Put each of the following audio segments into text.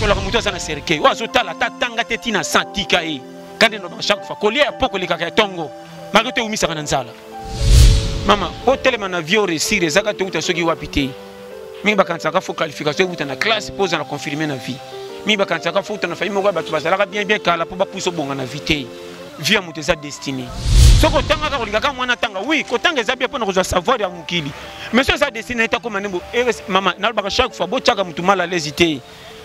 la moto ça na cercueil wa zotala tatanga teti na santika e quand on chaque fois collier à poko le kaka tongo magote umisa kana nzala mama hôtel mana vie au réussir ezaka te uta soki wapite mi bakanza ka fo qualification uta na classe pose na confirmer na vie mi bakanza ka fo uta na famille moko ba bazalaka bien kala po ba puso bonga na vie vie à moto za destinée soko tanga ka kolingaka mwana tanga oui kotanga eza bien pour nous savoir ya mukili mais ça destinée ta comme nembo mama nalbaka chaque fois bo chaka mutu mala lésité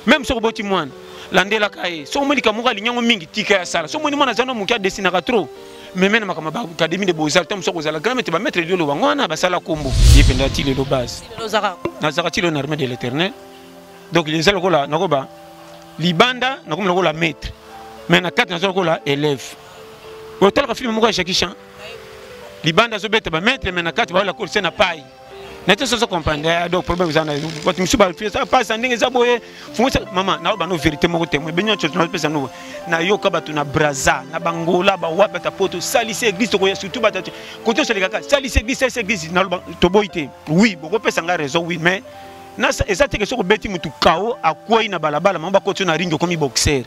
même soko boti mwana landela kae so moni kamuka linyango mingi tika ya sala so moni mwana zano mukia destinée ka trop mais même makama ba académie de beaux-arts tam soko zala grand ba mettre diolo wangwana ba sala kombo yependa ti le base nazaka ti le armée de l'éternel donc les zala kola nakoba libanda nakola kola maître mais na quatre nazo kola élève hôtel ka film moko Jackie Chan libanda zo bete ba maître mais na quatre ba la cour c'est na paille n'était ça comprendre donc problème ça na votre monsieur ba fait ça passe ndenge za boye funga maman na ba no vérité moko témoin benyo tshotuna pesa no na yoka batu na braza na bangola ba wapa ta poto salise église to surtout ba côté sur les kaka salise église na to boité oui beaucoup pesa nga raison oui mais na ezate que so ko beti mutu kao akwai na balabala mamba côté na ringo comme boxeur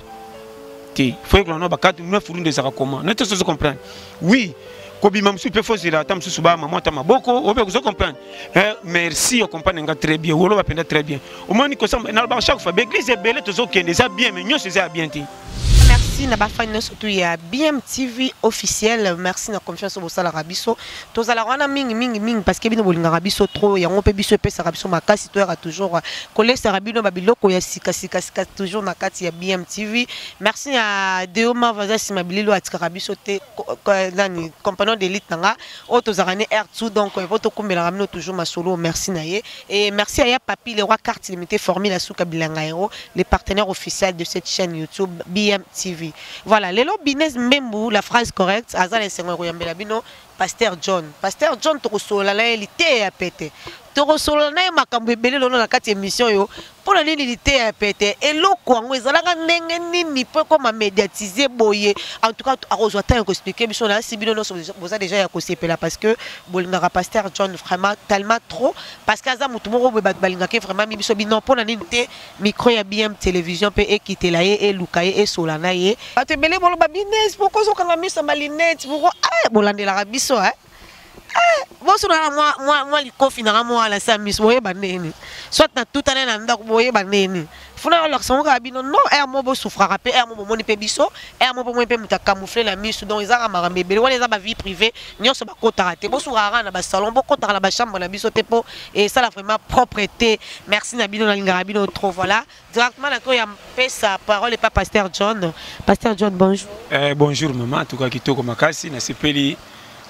ti faut que l'on ba 4 9 furundo ezaka comment n'était ça comprendre oui Kobi mamsu pe fosi la tam susuba maman ta maboko obe ko comprendre merci on comprend nga très bien wolo ba penda très bien au moins ni ko ça na ba chaque fois l'église est belle to zo kende ça bien mais nyo c'est ça bien ti merci na ba fan surtout ya BM TV officiel merci na confiance au sala rabiso to zala wana mingi parce que bino bolinga rabiso trop ya ngope biso pe sa rabiso makasi to ya toujours coller sa rabino ba biloko ya sika toujours na kati ya BM TV merci à Deoma vaza simabililo atika rabiso te nani compagnon d'élite nanga o to zarane R2 donc votre kombela ramino toujours ma solo merci na ye et merci à ya papi le roi carte limité formé la souka bilanga hero les partenaires officiels de cette chaîne YouTube BM TV. Voilà, les business membu la phrase correcte, azal et sengo yambela bino Pasteur John to sola la elité a pété. To sola na makambo ebele lono na kati émission yo. Pour la l'élité a pété et loko ngo ezalaka ndenge nini peut comme médiatiser boye. En tout cas a rejoindre ko expliquer biso na si bino no boza déjà ya ko sepela parce que bolingaka Pasteur John vraiment tellement trop parce que aza mutu moko balingaka vraiment mi biso bino pour la nité micro ya BM télévision pe ekitela ye e lukaye e sola na ye. Atebele bolo ba business pourquoi so kanga misa malinette pourquoi bolandela biso Vous moi les confins moi la samis boye banene soit na tout année na ndako boye banene funa leur son rabino non mo bo souffra pe mo moni pe biso mo bo mo pe muta camoufler la mise donc ils a marambe bele wala za ba vie privée nyonso ba kota te bo sourara na ba salon bo kota la ba chambre na biso te po et ça la vraiment propreté merci na bino na linga rabino trop voilà directement na ko ya pesa parole et pas Pasteur John bonjour bonjour maman en tout cas kitoko makasi na sepeli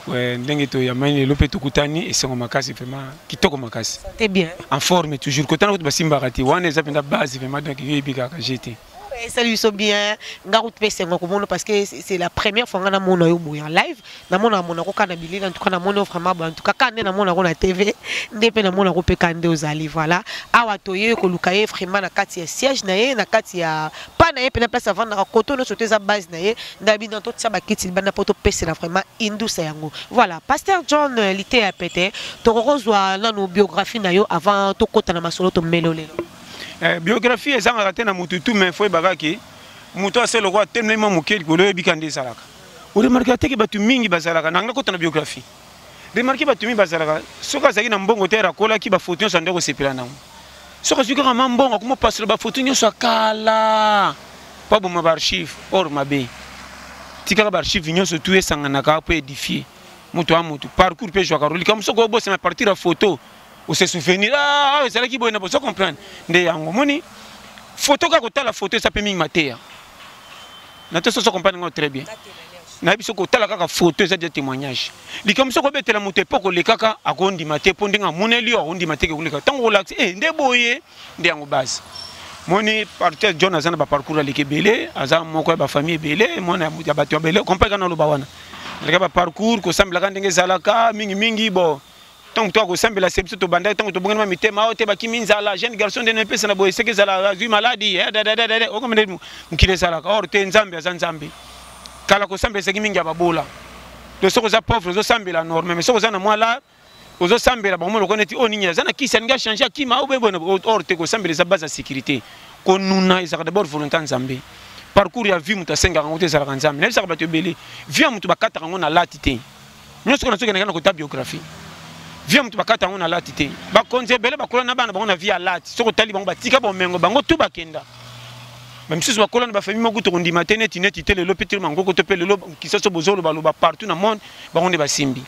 ndenge to ya mani lope tukutani et sengo makasi vraiment kitoko makasi c'est bien en forme toujours kotana ko basimba kati wana eza penda base vraiment donc yebika ka jeter salut so bien ngarout pese ngoko mono parce que c'est la première fois ngana mono yo boya live na mona mona ko kana bilili en tout cas na mono vraiment en tout cas kande na mona ko na TV ndepe na mona ko pe kande ozali voilà awa toye ko lukaye vraiment na kati ya siège na ye na kati ya pa na ye pe na place avant na koto no sote za base na ye ndabi dans tout ça ba kiti bana poto pese na vraiment indusa yango voilà Pasteur John lité a pété to rozwa na no biographie na yo avant to kota na masolo to melolelo biographie ezanga raté na mututu mais foi bagaki muto c'est le roi tellement mokeli ko le bikande salaka o remarquer te ke batu mingi bazalaka nanga kota na biographie remarquer batu mingi bazalaka soka zaki na mbongo tera kola ki ba photo nyo sandeko sepela nango soka zuka ka mbongo ko mo passer ba photo nyo sakala pa bo ma archive or mabe tika ba archive nyo so tout esanga ka po édifier muto a muto parcours pe joka roli comme soko bo c'est ma partir à photo ou se souvenir c'est là qui boit na boso comprendre nde yango moni photo ka kotala photo ça peut mingi mater na to so comprendre très bien na biso kotala kaka photo ça des témoignages li comme ça ko betela muto epoko le kaka akondi mater po ndinga moneli akondi mater ke kuleka tango relax nde boye nde yango base moni partir John azana ba parcours le kebele aza moko ba famille belé mona ya bato belé comprendre na lo bawana le ka ba parcours ko sambla ka ndenge zalaka mingi bo tant que tu as la sepsi to banda tant que tu bonga mitema ote bakiminza la jeune garçon de nepesa na boye seke zala zu maladie o comme mukile sala or te nzambe azanzambe kala ko sambe seki mingi ababola de soko za pauvre zo sambe la norme mais soko za na mwala ozo sambe la ba mo lo koneti o ninya za na kisa nga changer akima o bebo or te ko sambe za base de sécurité konuna ezaka d'abord volonté nzambe parcours ya vie muta senga ngote ezalaka nzambe na bisaka bato ebele vie ya mutu bakataka ngo na lati te nyonso kona soki na kota biographie vie mutu bakata ngo na lati te bakonzi ebele bakola na bana bango na vie ya lati soko tali bango batika bomengo bango tu bakenda même si bakola na bafamille moko to ndima te neti te lelo petiri mangoko to pe lelo kisaso bozolo baloba partout na monde bango ne basimbi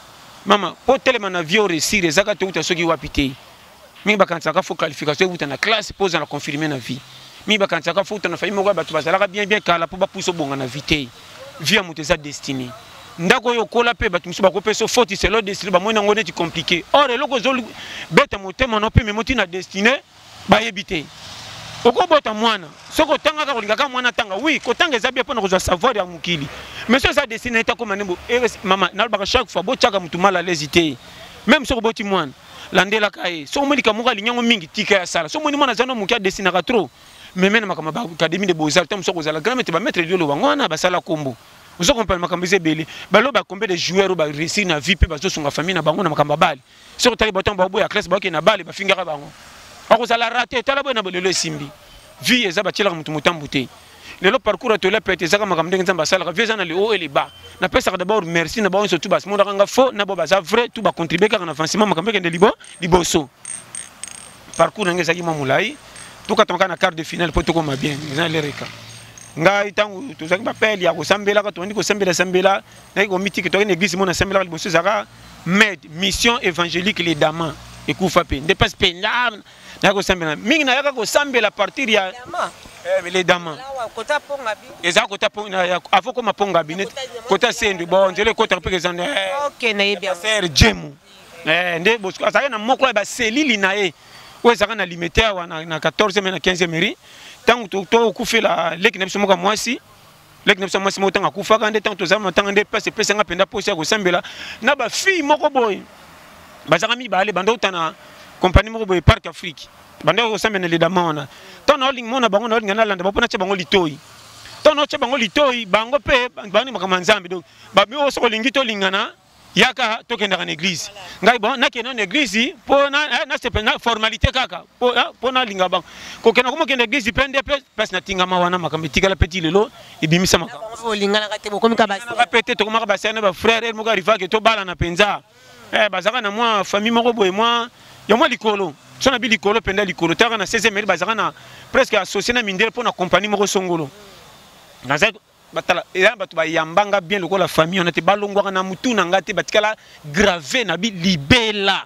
mama po telema na vie au réussir ezaka te uta soki wapi te mingi bakanisaka fo qualification euta na classe pose na confirmer na vie mingi bakanisaka fo uta na famille moko bato bazalaka bien kala po bapuso bonga na vie te vie ya moto eza destiné ndako oyo kola pe bato mosusu bakopesa faute c'est leur destiné bamoni yango neti compliqué or eloko ozobeta motema no mpe memoti na destiné bayebi te okobota mwana soki otangaka kolingaka mwana tanga oui kotanga eza bien mpona kozwa savoir ya mokili mais so eza destiné eta koma nembo mama nalobaka chaque fois botyaka motu mal à l'aise te même soki oboti mwana landelaka ye soki omoni kamoko alinyango mingi tika ya sala soki omoni mwana aza no moki adesinaka trop meme na makambo ya académie de beaux-arts ntango soki ozala grand maître bametre liolo bango wana basala kombo ozo comprendre makambo eza ebele baloba combien de joueurs oyo baréussir na vie mpe bazosunga famille na bango na makambo ya bale soki otali batongo baboya classe baoke na bale bafingaka bango akozala rate tala boye na lelo esimbi vie eza batielaka motu motambu te lelo parcours atolia pete ezaka makambo ndenge nzambe asalaka vie eza na le haut et le bas napesaka d'abord merci na bango nyonso tu basimondaka nga faux na bo baza vrai tu bacontribue kaka na avancement makambo ekende liboso parcours nange ezalaki mwa molai tokatamaka na quart de finale mpo tokoma bien eza na lereka ngai ntango tozalaki bapele ya kosambelaka tondi kosambela naki komitiki toki na église mo nasambelaka liboso ezalaka med mission évangélique les damas ekufa mpe nde mpasi mpe nayaki kosambela mingi nayaka kosambela partir ya les damas ezaka kota avo koma ponga bine kota sendwe bon nzela ekotaka mpe kezanser jemu nde azalaki na moko ya baselili na ye oyo ezalaka na limité awa na 14e na 15e mairie ntango tokufela leki na biso moko mwasi moko ntango akufaka nde ntango tozala matanga nde place epesanga mpenza posi ya kosambela na bafille moko boye bazalaka mibale banda uta na compagnie moko boye Parc Afrique banda kosambela na ledama wana ntango naolingi mona bango naolinga nalanda bango mpona tia bango litoi ntango naotia bango litoi bango mpe bani makambo ya nzambe donc babio soko olingi tolingana yaka tokendaka na église ngai bon nakenda na église mpo na formalité kaka mpo nalinga bango kokenda komokenda église mpe nde mpe place natingama wana makambo etikala peti lelo ebimisa makambo pete tokomaka basere na bafrère ele moko arivaki tobalana mpenza bazalaka na mwa famille moko boye ya mwa likolo so na bi likolo mpenza likolo talaka na 16e mairie bazalaka na presque associé na mindele mpo na compagnie moko songolo batala eza bato bayambanga bien lokola famille ona te balongwaka na mutu na nga te batikala gravé na bi libela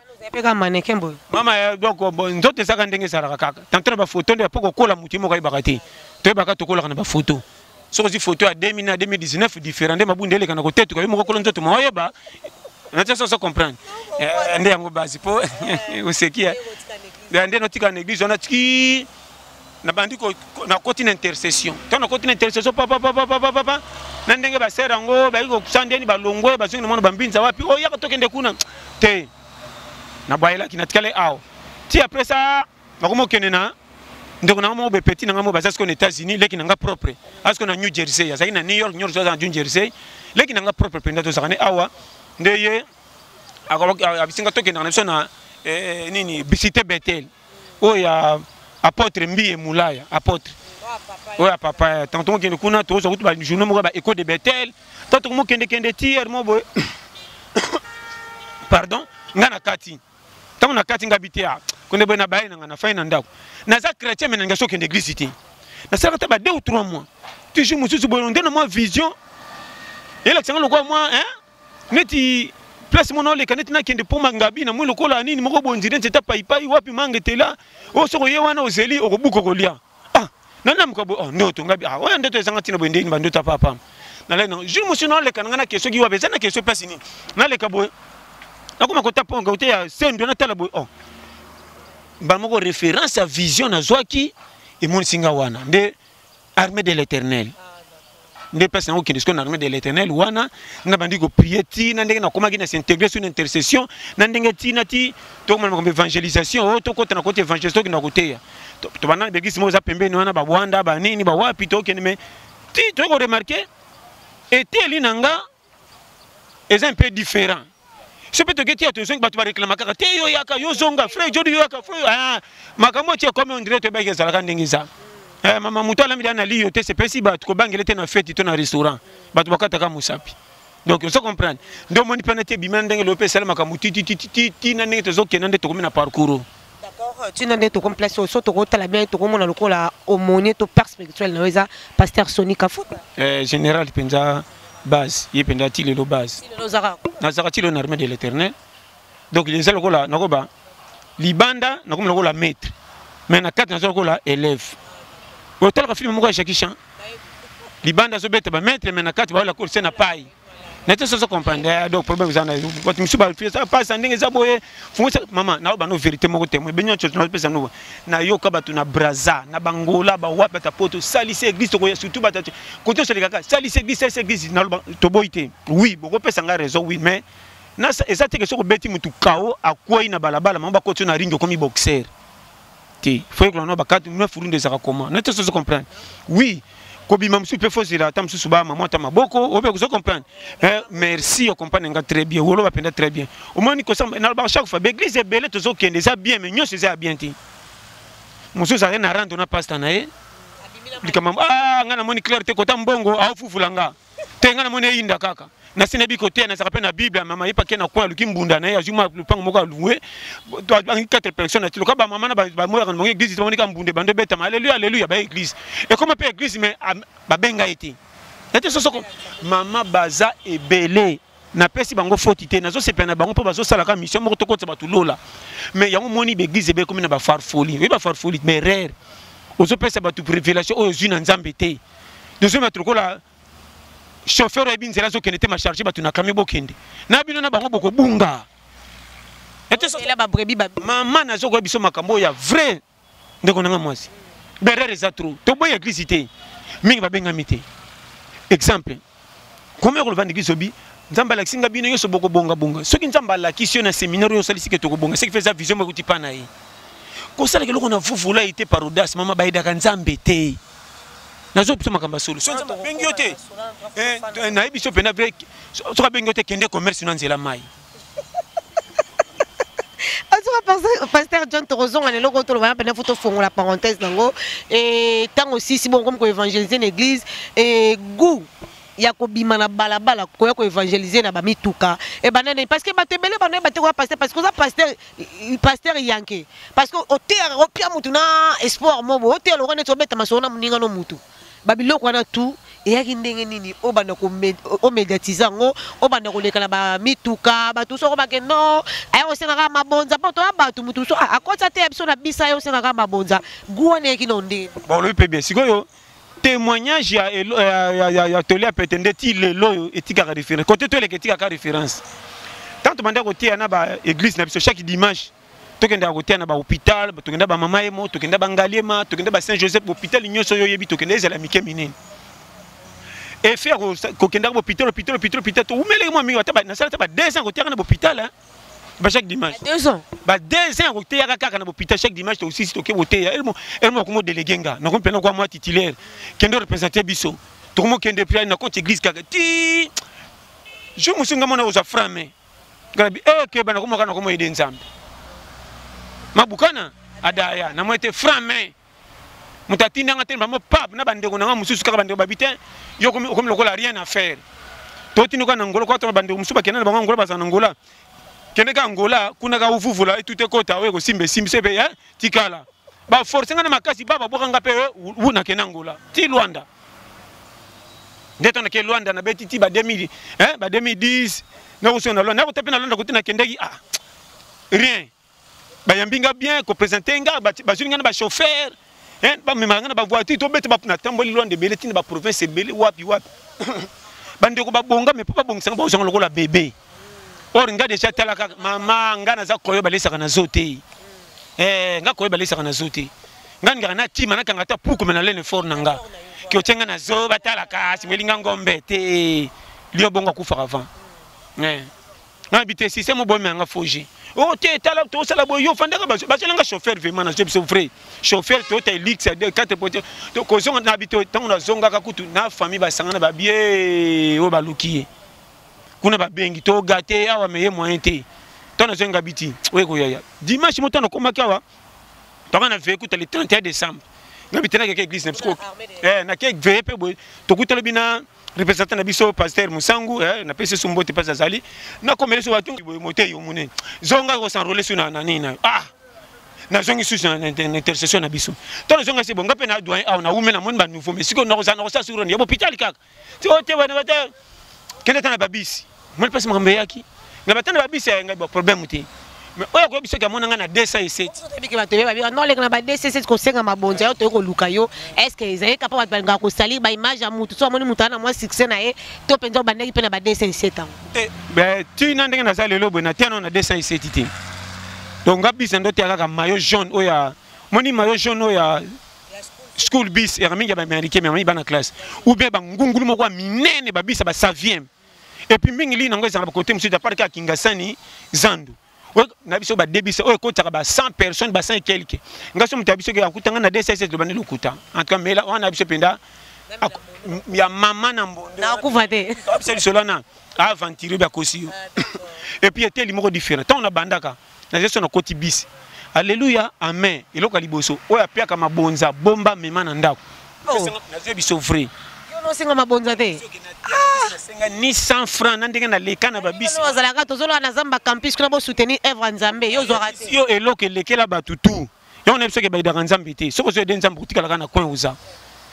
mama donc nzoto ezaka ndenge ezalaka kaka tanto na bafoto nde apo kokola mutu moko ayebaka te toyebaka tokolaka na bafoto soki ozwi foto ya 2000 na 2019 différent nde mabunda eleka na kotetuka yo moko kola nzoto ma oyeba natia soso comprendre nde yango basi mpo oseki nde notika na église wana tiki na bandi na koti na intercession tant na koti na intercession papa na ndenge basere yango bayi kosandeni balongwe bazongi na mwana bambinza wapi o yaka tokende kuna te na bayelaki na tikale awa ti après ça nakomokende na ndeko na mo be petit na ngamo bazasi ko na États-Unis leki nanga propre asko na New Jersey azaki na New York na New Jersey leki nanga propre penda to zakane awa ndeye abisinga tokende na biso na nini bisite Bethel o ya apôtre Mbiye Moulaya apôtre oya papa tanto mo kende kuna to so kutu ba journée mo ba école de Bethel tanto mo kende tier mo boy pardon ngana kati tango na kati ngabitia konde boy na baye na faina ndako na za chrétien mais nga so kende église ti na sala ta ba 2 ou 3 mois toujours mususu boy ndena mo vision et la tsanga lokwa moi neti place mon ole kaneti na kende poma ngabi na mwe lokola nini moko bonzire nzeta paipai wapi mangetela o soko ye wana ozeli okobuka kolia nana mko ndo to ngabi oya ndeto ezanga tina boy ndeni bando ta papa na lena jour monsieur no le kananga question ki wabe zana question place ni na le kabo na kuma kota ponga ute ya sendo na tala boy ba moko référence à vision na zwaki et mon singa wana nde armée de l'éternel nde place na okende skona armée de l'éternel wana na bandi ko prier ti na ndenge na koma ki na s'intégrer sur une intercession na ndenge ti na ti to mo comme évangélisation to kota na côté évangélisation ki na côté ya to bana begisi mo za pembeni wana ba Bwanda ba nini ba wapi to kende mais ti to ko remarquer et eli nanga est un peu différent ce peut te geti attention ba to ba réclamer ka te yo yaka yo zonga frère jodi yo yaka frère makambo ti comme on dirait to ba ke zalaka ndenge za Maman Mouto la midana li yote c'est pesi ba ko bangele te na fête to na restaurant. Ba to bakata ka musapi. Donc on se comprend. Donc mon penate bimana ndenge lope sala makamuti ti na ndenge tozo kenande to na parcours. D'accord, tu n'as pas comme place au saut au la bien to comme on a aumônier to père spirituel na weza pasteur Sonic Afuta. Général penza base, il penza ti le base. Na zakati le armée de l'Éternel. Donc les gens là nakoba libanda nakoba la maître. Mais na quatre na la élève. Au tel ka film mo Jackie Chan. Libanda zo beta ba maître mais na quatre ba la cour c'est na paille. N'était pas comprendre donc problème vous en avez votre monsieur ba fait ça passe ndenge za boye maman na ba no vérité mo témoin benyo chose na pesa no na yoka ba tuna braza na bangola ba wapa ta poto salise église to surtout ba côté sur les kaka salise église na to boité oui beaucoup pesa nga raison oui mais na ça te que so beti mutu kao akwai na balabala mamba ko na ringo comme boxeur ti faut que l'on ba 4 9 furunde de ça comment n'était pas comprendre oui Kobi mamsu pe fosi la tam susuba maman ta maboko obe ko comprendre merci on comprend nga très bien wolo ba penda très bien au moins ni ko ça na ba chaque fois l'église est belle to zo kende ça bien mais nyo c'est bien ti musu ça na rando na pasta na e likama ngana moni clarté ko tambongo au fufulanga te ngana moni inda kaka na sine bi côté na ça rappelle na bible mama yipa ke na kwa lukimbunda na ya juma lupango moko loué to 4 personnes tu ka ba mama na ba mo ngana église to moni ka mbunde bando beta alléluia alléluia ba église et comment peut église mais ba benga été était so mama baza ebele na pesi bango fotité na zo sepena bango po bazo sala ka mission moko to ko ba tulola mais yango moni be église be comme na ba farfoli oui ba farfoli mais rare ozo pesa ba tu révélation o zuna nzambe te dozo mettre ko la chauffeur et binzela zo kenete ma charger batu na kame bokende na bino na bango boko bunga ete so la ba brebi ba maman na zo ko biso makambo ya vrai ndeko nanga mwasi berere za trop to boy église te mingi ba benga mité exemple comment on va l'église obi nzamba la singa bino yoso boko bonga bonga soki nzamba la kisio na séminaire yo sali sike to ko bonga ce qui fait sa vision mo kuti pana yi ko sala ke loko na vuvula été par audace mama baida ka nzambe te nazo pso makamba solo so nzamba bengi yote na biso pena vrai so ka bengi yote kende commerce na nzela mai pasteur John Torozon on est là quand on va peine photo fond la parenthèse dango et tant aussi si bon comme ko évangéliser l'église et goût ya ko bima na balabala ko évangéliser na ba mituka et banane parce que batebele banane baté ko pasteur parce que ça pasteur yanké parce que au terre au pia mutu na espoir mobo au terre on est to beta masona muninga no mutu babiloko na tout et yaki ndenge nini o bana ko o médiatiser ngo o bana ko lekala ba mituka ba tout so ko ba ke non ayo senga mabonza poto abatu mutu so akota te biso na bisa yo senga mabonza guone ki nonde bon le peut bien sikoyo témoignage ya tolé petende ti lelo etika référence côté to le etika ka référence tant manda côté na ba église na biso chaque dimanche tokenda côté na ba hôpital tokenda ba mama emo tokenda ba ngaliema tokenda ba Saint Joseph hôpital nyoso yo yebi tokenda ezala mike minene et faire kokenda ba hôpital to umele mo mi wata ba na sala ta ba 2 ans côté na hôpital hein ba chaque dimanche 2 ans ba 2 ans côté ya kaka na hôpital chaque dimanche to aussi to ke côté elmo ko mo délégué nga na ko pena ko moi titulaire kendo représenter biso to ko mo kende prier na compte église kaka ti je me suis ngamona oza frame ngabi ke bana ko mo kana ko mo ide nzambe mabukana adaya na mo été frame mutatinda nga temba mo pap na bandeko na nga mususu kaka bandeko babite yo comme lokola rien à faire to tinu kana ngolo ko to bandeko musuba kenana bango ngolo bazana ngola kende ka ngola kuna ka uvuvula etute kota we ko simbe sebe tikala ba force nga na makasi baba boka nga pe una kenangola ti Luanda ndeto na ke Luanda na betiti ba 2000 ba 2010 na ko sona Luanda na ko tape na Luanda ko tina kendeki rien ba yambinga bien ko présenter nga ba zulinga na ba chauffeur ba memanga na ba voiture to bete ba na tamboli Luanda bele tina ba province bele wapi bande ko ba bonga mais pas bonga ba zonga lokola bébé or nga déjà talaka mama nga na za koyo balisa kana zote nga koyo balisa kana zote nga nga na tima na kanga ta puku mena lene for nanga ki otenga na zo batalaka simwelinga ngombe te lio bonga kufa avant na bité système bo menga foji o te tala to sala bo yo fandaka ba nga chauffeur vraiment na je vrai chauffeur to te lix de 4 potes to ko zonga na bité tango na zonga ka kutu na famille ba sangana ba bien o ba lukiye kuna ba bengi to gâté awa meye moyen te to na zenga biti we ko yaya dimanche moto na koma kawa to kana veku le 31 décembre ngabitena ke église nepsko na ke veille pe boy to kutala bina représentant na biso pasteur Musangu na pese sumbote pas azali na komele so watu boy moté yo mune zonga ko s'enrôler sur na nina na zongi sous na intercession na biso to zonga se bonga pe na doyen na umena mon ba nouveau mais siko na ko sa sur ni hôpital kaka ti o te wana bata kende tana babisi mon passe mambe yaki ngabatana babisi ngaba problème te. Mais oya ko biso ka monanga na 207 biki bato ba non le na ba 207 ko senga mabonza yo to ko luka yo est-ce que ezali capable ba nga ko sali ba image ya mutu so moni mutu na moi succès na ye to penza ba ndeki pe na ba 207 ans ben tu na ndenge na za lelo bona tiano na 207 te donc ngabisa ndo tia kaka maillot jaune oya moni maillot jaune oya school bis et raminga ba américain mais ba na classe ou bien ba ngungulu moko minene ba bisa ba 9e et puis mingi li nango za ba côté monsieur da parka kingasani zandu na biso ba débisa o ko taka ba 100 personnes ba 100 quelques ngaso mutabiso ke akutanga na 207 lo banelo kuta en tout cas mais là on a biso penda ya mama na mbondo na kuvate absolument solana aventure ba kosi et puis était limoko différent tant on a bandaka na gestion na koti bis alléluia amen eloko liboso o ya pia kama bonza bomba mema na ndako na ze biso vrai no singa mabonza te senga ni 100 francs na ndenge na leka na babisi no zalaka tozolo na zamba campus kuna bo soutenir Evra Nzambe yo zo raté yo eloko lekela batutu yo na biso ke ba idaka Nzambe te soko zo de Nzambe kutika la na coin uza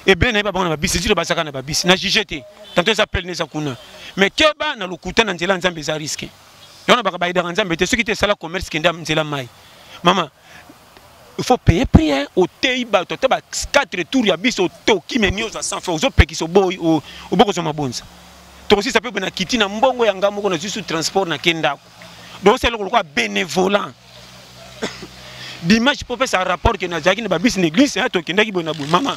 et bien na ba bona babisi zilo basaka na babisi na jijete tanto ça appelle neza kuna mais keba na lokuta na nzela Nzambe za risque yo na ba ba idaka Nzambe te soki te sala commerce kenda nzela mai maman il faut payer prière au Teiba to ba 4 tours ya biso to ki menio za 100 francs zo peki so boy o boko zo mabonza to aussi ça peut na kiti na mbongo ya ngamo ko na juste transport na kenda donc c'est le quoi bénévolant dimanche pour faire ça rapport que na jaki na ba bis l'église to kenda ki bona bu maman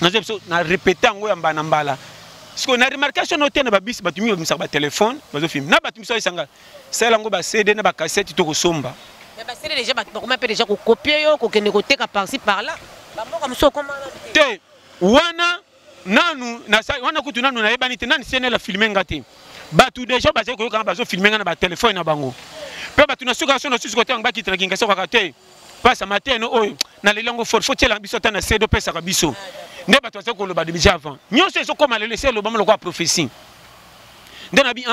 na zo na répéter ngo ya mbana mbala parce que na remarcation no tena ba bis batumi ba misa ba téléphone bazo film na batumi so isanga sala ngo ba CD na ba cassette to ko somba. Mais c'est déjà comment peut déjà copier yo ko kende ko teka par-ci par-là ba moko mso comment te wana nanu na sa wana kutu nanu na yebani te nani sene la filmer ngati batu déjà baze ko kanga bazo filmer na ba téléphone na bango pe batu na suka so na susu ko tanga ba kitana kinga so ka te pasa matin no oyo na lelango faut tela biso ta na sedo pesa ka biso nde batu bazo ko lo ba déjà avant nyonso so koma le laisser lo ba mo ko prophétie. Denabi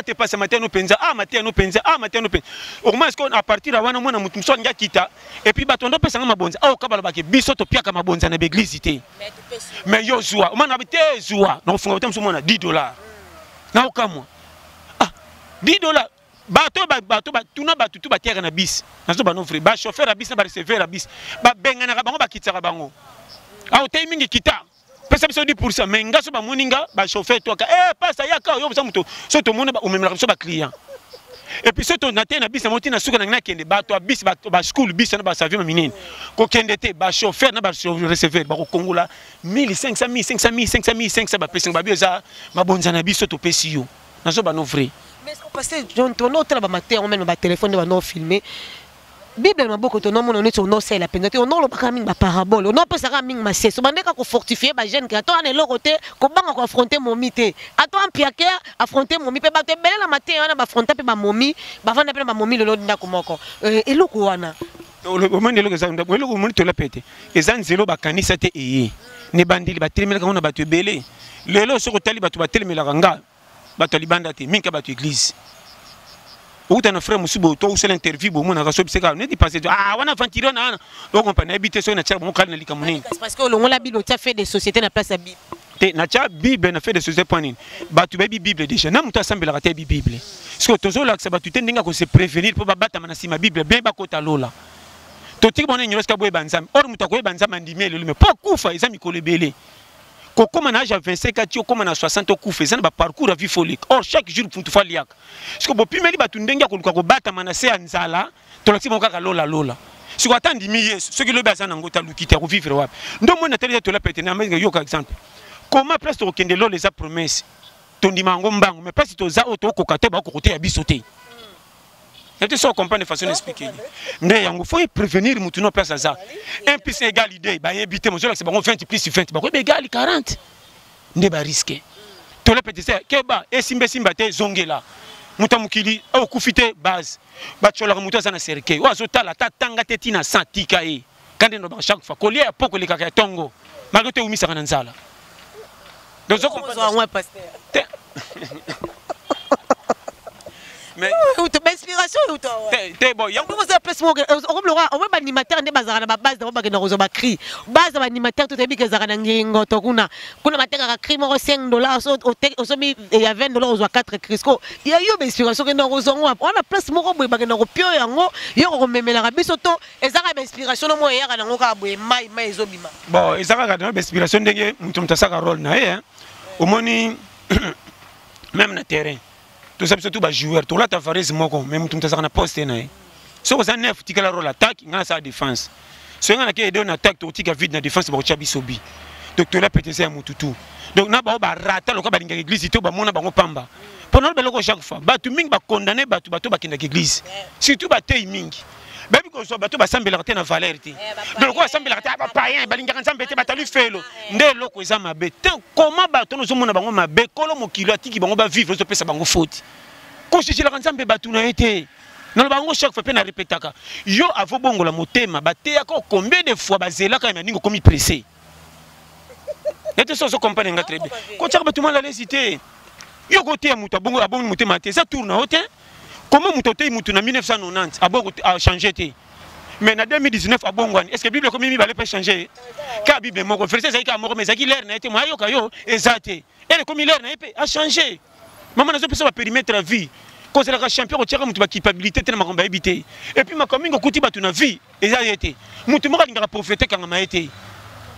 te passe matin no penza matin no penza matin no penza au moins est-ce qu'on à partir de wana mona mutu mso nga kita et puis batondo pesa nga mabonza kabala ba ke biso to piaka mabonza na église te mais yo zwa o mana bite zwa na funga botem so mona $10 na okamwa $10 bato tuna batu tu batiaka na bis na zo ba no vrai ba chauffeur a bis na ba receveur a bis ba benga na bango ba kitaka bango te mingi kita pesa biso 10% mais ngaso ba moninga ba chauffeur toi pasa yaka yo muto so to mona ba omemela biso ba client et puis so to na te na bis na moti na suka na kende ba to bis ba school bis na ba savio minene ko kende te ba chauffeur na ba receveur ba ko kongola 1500 1500 ba pesa ba bieza mabonza na biso to pesi yo na so ba no vrai mais est-ce que passer John to no tela ba matin on même ba téléphone ba no filmer Bible maboko to no mono ne to no sela penza te ono lo baka mingi ba parabole ono pesa ka mingi maseso bandeka ko fortifier ba jeune ka to ane lo côté ko banga ko affronter momi te ato ampiaker affronter momi pe ba te bele la matin wana ba affronter pe ba momi ba vanda pe ba momi lo ndako moko eloko wana o mande lo ka ndako eloko moni to la pete ezanzelo ba kanisa te ne bandili ba telemela ka ona ba te bele lelo soko tali ba to ba telemela nga ba to libanda te minka ba to église. Ou t'as un frère Moussoubo, toi ou c'est l'interview, bon, on a reçu ce gars, on est passé, on a ventilé, donc on peut habiter sur notre on crée les camounines. Parce que l'on la Bible, tu as fait des sociétés dans la place à Bible. Na Bible, on a fait des sociétés point. Bah, tu baby Bible déjà, n'a pas semblé la rater Bible. Parce que toujours là, ça va tout tenir à se prévenir pour battre ma Bible, bien bas côté l'ola. Tout le monde est jusqu'à boire banzam. Or, nous t'avons banzam en dimé, mais pas koufa, ils ont mis collé belé. Comme on a 25 ans, comme on a 60 ans, c'est un parcours à vie folie. Or, chaque jour, il faut aller. Parce que si on a battu un dengue, on a battu un manasé en Zala, on a battu lola lola. Si on attend 10 000, ceux qui le basent en Angota, qui te revivre. Donc, on a tellement de la pétée, par exemple. Comment presque au Kendelo les a promesses? Ton dimanche, mais pas si tu as auto cocaté, bah, côté à bisoté. C'est ça qu'on comprend de façon expliquée. Mais il faut prévenir nous place à ça. 1 plus 1 égale idée, bah inviter mon c'est bon 20 plus 20, bah égal 40. Ne pas risquer. Tout le petit c'est que bah et simba te zongela. Mutamukili au kufite base. Ba chola muta sana serke. Wa zota la tatanga tetina santika e. quand on a chaque fois collier pour que les caca tongo malgré tout mis ça dans nzala donc je comprends mais inspiration t'es bon y a comment ça place moi comme le roi on va animateur ne bazara na base de ba rozo ba cri base ba animateur tout ebi ke zara na ngingo to kuna mateka cri mo $5 so mi ya $20 ozo 4 crisco ya yo ba inspiration ke na rozo ngwa on a place mo boye ba ke na kopio yango yo ko memela ka biso to ezaka ba inspiration mo ya kana ngoka boye mai ezo bima bon ezaka ka ba inspiration ndenge mutu mtasaka role na ye omoni même na terrain tout ça surtout ba joueur tout là ta farez moko même tout ça na poste na so ça neuf tika la rôle attaque ngana sa défense so ngana ke aider na attaque to tika vide na défense ba chabi sobi donc to là pété ça mututu donc na ba rata lo ka ba linga église to ba mona bango pamba pendant le beloko chaque fois ba tu mingi ba condamner ba tu ba kinda église surtout ba tei mingi baby ko so ba to ba sambela na valeur te donc ko sambela ta ba païen ba linga nzambe te ba talu felo nde loko eza mabe te comment ba to no zo mona bango mabe kolo mokilo atiki bango ba vivre so pesa bango faute ko chichila nzambe ba tuna ete na bango chaque fois pe na répétaka yo avo bongo la motema ba te ko combien de fois ba zela ka ningo komi pressé ete so comprendre nga très bien ko tshaka ba tout mal à l'hésiter yo ko te mutu bongo abongo motema te ça tourne hote comment mutote mutu na 1990 abongo a changé te mais en 2019 à Bongwan, est-ce que la Bible comme il va pas changer? Car la Bible mon frère c'est ça mort mais ça qui l'air n'a été moi yo kayo exacté. Elle comme il l'air n'a a changé. Maman n'a pas périmètre la vie. Cause la champion au tiers mutu ba culpabilité tellement qu'on va éviter. Et puis ma commune kuti ba tuna vie et ça été. Mutu mo ka prophéter quand ma été.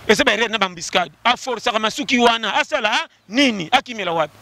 Et ça ba rien na bambiscade. A force ça masuki wana asala nini akimela wapi.